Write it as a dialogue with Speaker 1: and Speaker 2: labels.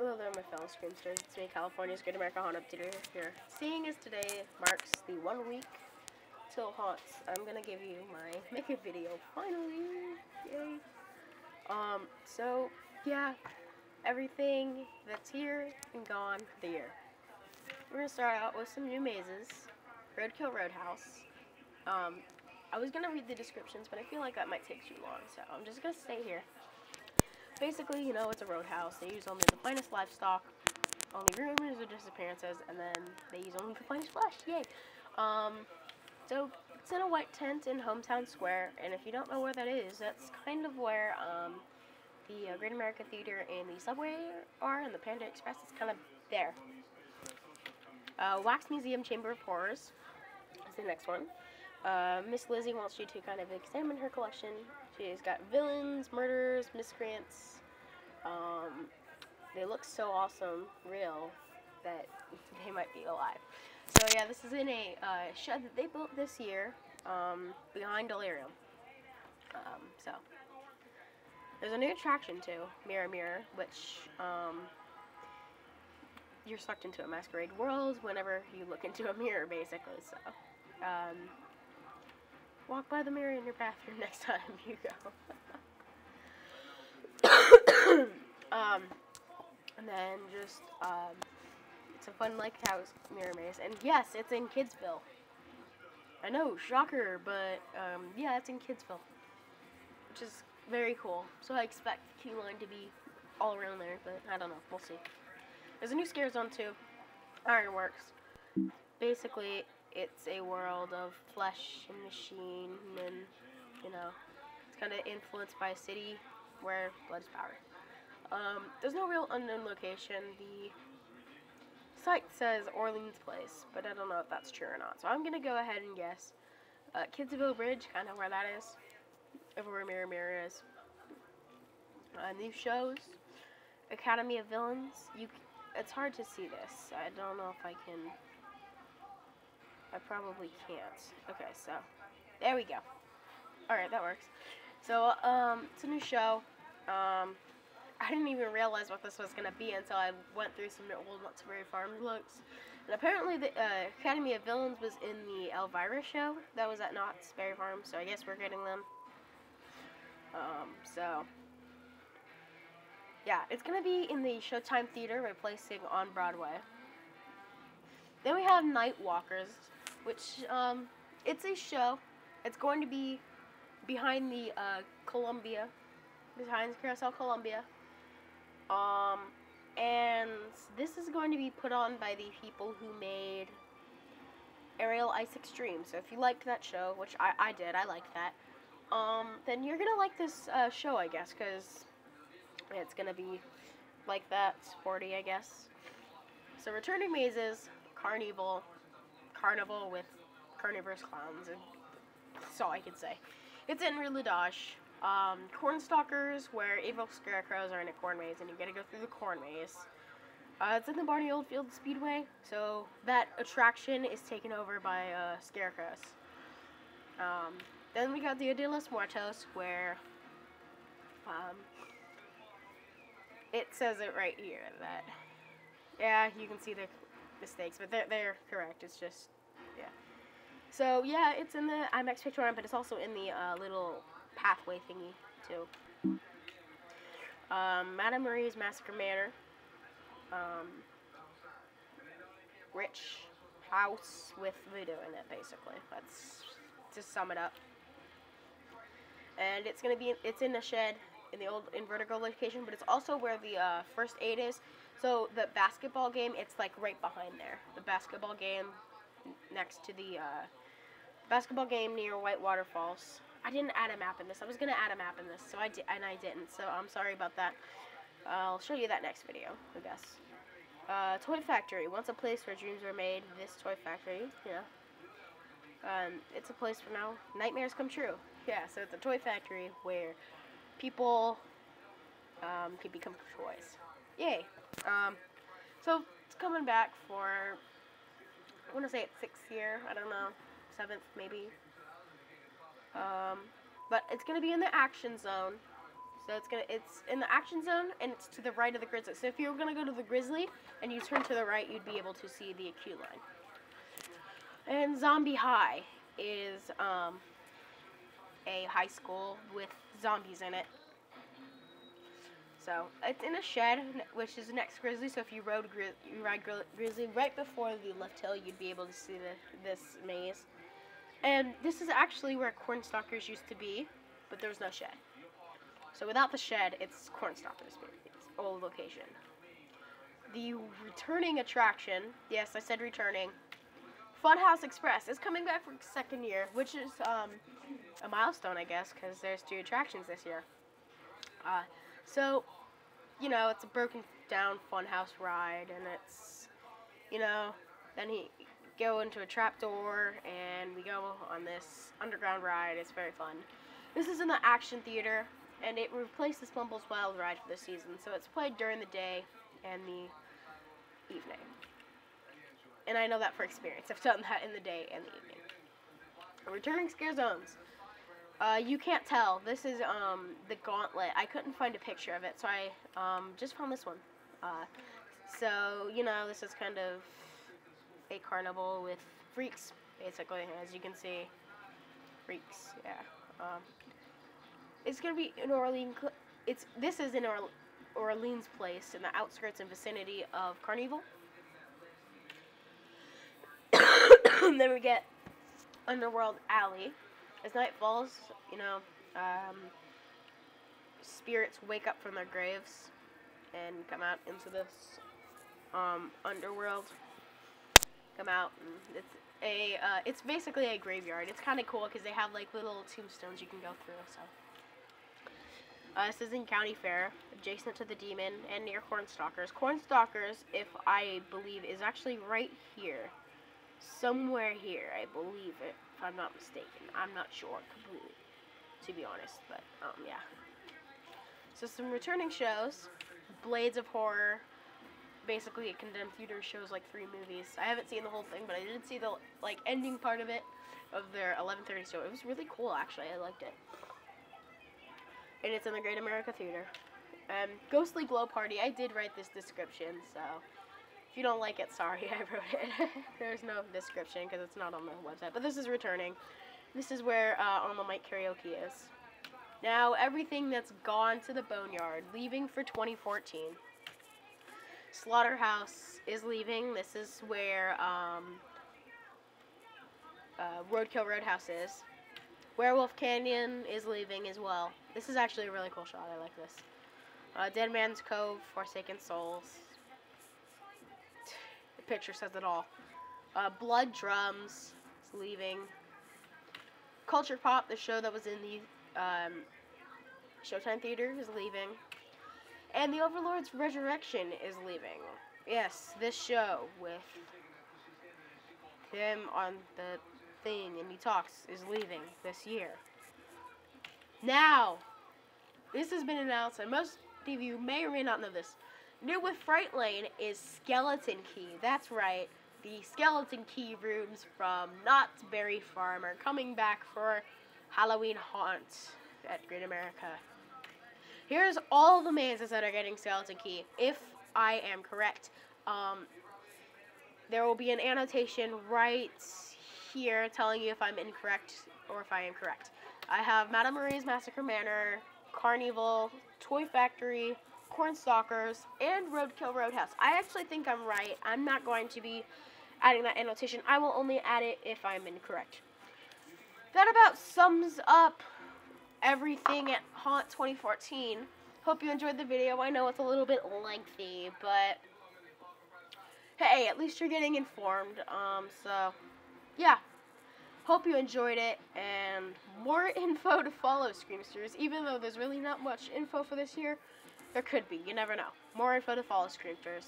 Speaker 1: Hello there, my fellow Screamsters. It's me, California's Great America Haunt Updater here. Seeing as today marks the 1 week till haunts, I'm gonna give you my Megavideo. Finally, yay! So yeah, everything that's here and gone for the year. We're gonna start out with some new mazes. Roadkill Roadhouse. I was gonna read the descriptions, but I feel like that might take too long, so I'm just gonna stay here. Basically, you know, it's a roadhouse. They use only the finest livestock, only rumors or disappearances, and then they use only the finest flesh. Yay! So it's in a white tent in Hometown Square, and if you don't know where that is, that's kind of where the Great America Theater and the Subway are, and the Panda Express is kind of there. Wax Museum Chamber of Horrors is the next one. Miss Lizzie wants you to kind of examine her collection. She's got villains, murders, miscreants. They look so awesome, real, that they might be alive. So yeah, this is in a shed that they built this year behind Delirium. So there's a new attraction too, Mirror Mirror, which you're sucked into a masquerade world whenever you look into a mirror, basically. So walk by the mirror in your bathroom next time you go. And then just, it's a fun lake house mirror maze. And yes, it's in Kidsville. I know, shocker, but, yeah, it's in Kidsville. Which is very cool. So I expect Key Line to be all around there, but I don't know. We'll see. There's a new scare zone, too. Ironworks. Basically, it's a world of flesh and machine, and, you know, it's kind of influenced by a city where blood is power. There's no real unknown location. The site says Orleans Place, but I don't know if that's true or not. So I'm going to go ahead and guess. Kidsville Bridge, kind of where that is. Over where Mirror Mirror is. New shows. Academy of Villains. It's hard to see this. I don't know if I can. I probably can't. Okay, so there we go. Alright, that works. So, it's a new show. I didn't even realize what this was going to be until I went through some old Not So Very Farm looks. And apparently the Academy of Villains was in the Elvira show that was at Knott's Berry Farm, so I guess we're getting them. So, yeah, it's going to be in the Showtime Theater, replacing On Broadway. Then we have Night Walkers, which, it's a show. It's going to be behind the, Columbia, behind Carousel Columbia. And this is going to be put on by the people who made Aerial Ice Extreme. So if you liked that show, which I did, I liked that, then you're gonna like this, show, I guess, because it's gonna be like that, sporty, I guess. So returning mazes, carnival with carnivorous clowns, and that's all I can say. It's in Rue Ladoche. Cornstalkers, where evil scarecrows are in a corn maze, and you gotta go through the corn maze. It's in the Barney Oldfield Speedway, so that attraction is taken over by, scarecrows. Then we got the Dia de los Muertos, where, it says it right here that, yeah, you can see the mistakes, but they're correct. It's just, yeah. So, yeah, it's in the IMAX Pictorium, but it's also in the, little pathway thingy, too. Madame Marie's Massacre Manor. Rich house with voodoo in it, basically. Let's just sum it up. And it's in a shed in the old Vertigo location, but it's also where the first aid is. So the basketball game, it's like right behind there. The basketball game next to the basketball game near White Waterfalls. I didn't add a map in this. I was gonna add a map in this, so I didn't. So I'm sorry about that. I'll show you that next video, I guess. Toy Factory. Once a place where dreams were made. This Toy Factory, yeah. It's a place where now nightmares come true. Yeah, so it's a toy factory where people can become toys. Yay. So it's coming back for, I want to say it's 6th year. I don't know, 7th maybe. But it's gonna be in the action zone. So it's in the action zone, and it's to the right of the Grizzly. So if you were gonna go to the Grizzly and you turn to the right, you'd be able to see the queue line. And Zombie High is a high school with zombies in it. So it's in a shed, which is next to Grizzly. So if you ride Grizzly right before the left hill, you'd be able to see this maze. And this is actually where Cornstalkers used to be, but there's no shed. So without the shed, it's Cornstalkers, its old location. The returning attraction, yes, I said returning, Funhouse Express is coming back for second year, which is a milestone, I guess, because there's 2 attractions this year. So, you know, it's a broken down funhouse ride, and it's, you know, then he go into a trapdoor, and we go on this underground ride. It's very fun. This is in the Action Theater, and it replaces Bumble's Wild Ride for the season, so it's played during the day and the evening. And I know that for experience. I've done that in the day and the evening. Returning Scare Zones. You can't tell. This is the Gauntlet. I couldn't find a picture of it, so I just found this one. So, you know, this is kind of a carnival with freaks, basically, as you can see. Freaks, yeah. It's going to be in Orleans. This is in Orleans Place, in the outskirts and vicinity of Carnival. And then we get Underworld Alley. As night falls, you know, spirits wake up from their graves and come out into this underworld. Come out, and it's basically a graveyard. It's kind of cool because they have like little tombstones you can go through. So this is in County Fair, adjacent to the Demon and near Cornstalkers. Cornstalkers, if I believe, is actually right here. Somewhere here, I believe it, if I'm not mistaken. I'm not sure completely, to be honest, but, yeah. So some returning shows. Blades of Horror. Basically, a condemned theater shows, like, 3 movies. I haven't seen the whole thing, but I did see the, like, ending part of it, of their 11:30 show. It was really cool, actually. I liked it. And it's in the Great America Theater. Ghostly Glow Party. I did write this description, so if you don't like it, sorry, I wrote it. There's no description because it's not on the website. But this is returning. This is where On the Mic Karaoke is. Now, everything that's gone to the Boneyard, leaving for 2014. Slaughterhouse is leaving. This is where Roadkill Roadhouse is. Werewolf Canyon is leaving as well. This is actually a really cool shot. I like this. Dead Man's Cove, Forsaken Souls. The picture says it all. Blood Drums is leaving. Culture Pop, the show that was in the Showtime Theater, is leaving. And the Overlord's Resurrection is leaving. Yes, this show with him on the thing and he talks is leaving this year. Now, this has been announced, and most of you may or may not know this. New with Fright Lane is Skeleton Key. That's right, the Skeleton Key rooms from Knott's Berry Farm are coming back for Halloween Haunt at Great America. Here's all the mazes that are getting Skeleton Key. If I am correct, there will be an annotation right here telling you if I'm incorrect or if I am correct. I have Madame Marie's Massacre Manor, Carnival, Toy Factory, Cornstalkers, and Roadkill Roadhouse. I actually think I'm right. I'm not going to be adding that annotation. I will only add it if I'm incorrect. That about sums up everything at Haunt 2014. Hope you enjoyed the video. I know it's a little bit lengthy, but hey, at least you're getting informed. So yeah. Hope you enjoyed it, and more info to follow, Screamsters. Even though there's really not much info for this year, there could be. You never know. More info to follow, Screamsters.